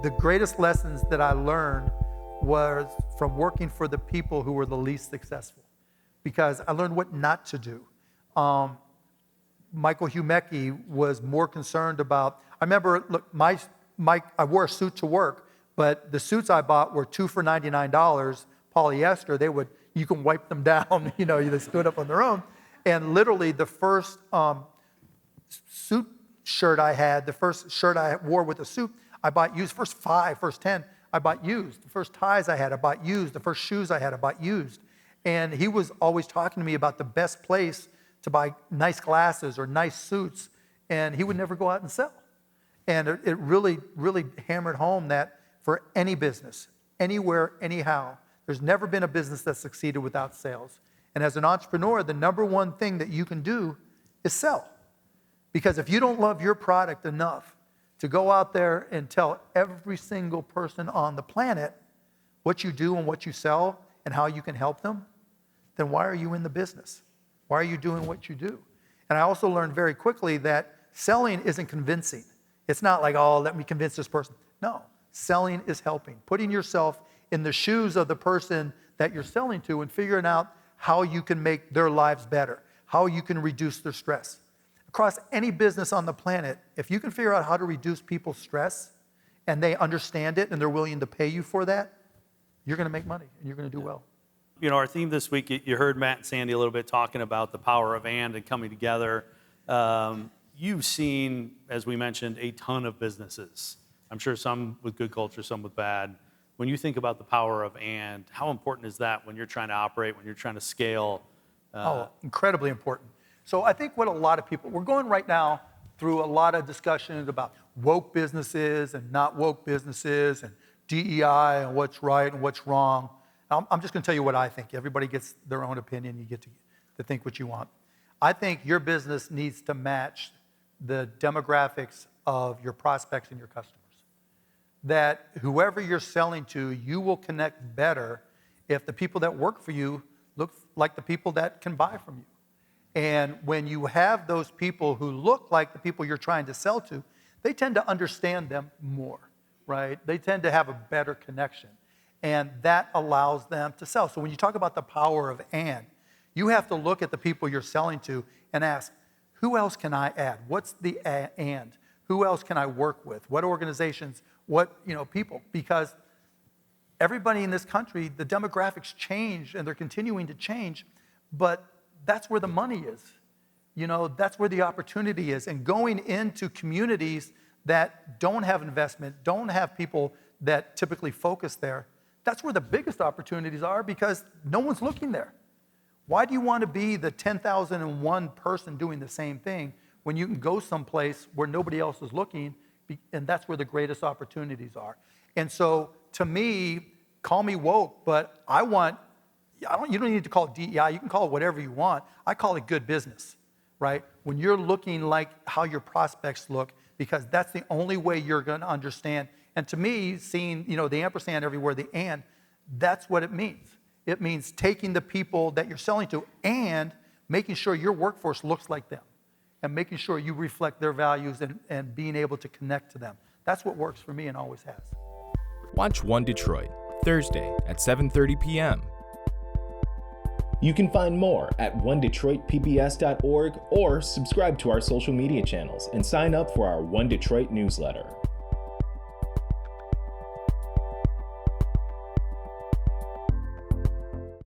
the greatest lessons that I learned was from working for the people who were the least successful, because I learned what not to do. Michael Humecki was more concerned about, I remember, look, I wore a suit to work, but the suits I bought were 2 for $99, polyester. You can wipe them down, they stood up on their own. And literally the first suit shirt I had, the first shirt I wore with a suit, I bought used. First 10, I bought used. The first ties I had, I bought used. The first shoes I had, I bought used. And he was always talking to me about the best place to buy nice glasses or nice suits, and he would never go out and sell. And it really, really hammered home that for any business, anywhere, anyhow, there's never been a business that succeeded without sales. And as an entrepreneur, the number one thing that you can do is sell. Because if you don't love your product enough to go out there and tell every single person on the planet what you do and what you sell and how you can help them, then why are you in the business? Why are you doing what you do? And I also learned very quickly that selling isn't convincing. It's not like, oh, let me convince this person. No, selling is helping. Putting yourself in the shoes of the person that you're selling to and figuring out how you can make their lives better, how you can reduce their stress. Across any business on the planet, if you can figure out how to reduce people's stress and they understand it and they're willing to pay you for that, you're going to make money and you're going to do well. Our theme this week, you heard Matt and Sandy a little bit talking about the power of and coming together. You've seen, as we mentioned, a ton of businesses. I'm sure some with good culture, some with bad. When you think about the power of and, how important is that when you're trying to operate, when you're trying to scale? Incredibly important. So I think what a lot of people, we're going right now through a lot of discussions about woke businesses and not woke businesses and DEI and what's right and what's wrong. I'm just going to tell you what I think. Everybody gets their own opinion. You get to think what you want. I think your business needs to match the demographics of your prospects and your customers. That whoever you're selling to, you will connect better if the people that work for you look like the people that can buy from you. And when you have those people who look like the people you're trying to sell to, they tend to understand them more, right? They tend to have a better connection. And that allows them to sell. So when you talk about the power of and, you have to look at the people you're selling to and ask, who else can I add? What's the and? Who else can I work with? What organizations? What people? Because everybody in this country, the demographics change and they're continuing to change, but that's where the money is. That's where the opportunity is. And going into communities that don't have investment, don't have people that typically focus there, that's where the biggest opportunities are because no one's looking there. Why do you want to be the 10,001 person doing the same thing when you can go someplace where nobody else is looking, and that's where the greatest opportunities are? And so, to me, call me woke, but you don't need to call it DEI. You can call it whatever you want. I call it good business, right? When you're looking like how your prospects look, because that's the only way you're going to understand. And to me, seeing, the ampersand everywhere, the and, that's what it means. It means taking the people that you're selling to and making sure your workforce looks like them and making sure you reflect their values and being able to connect to them. That's what works for me and always has. Watch One Detroit, Thursday at 7:30 p.m. You can find more at onedetroitpbs.org or subscribe to our social media channels and sign up for our One Detroit newsletter.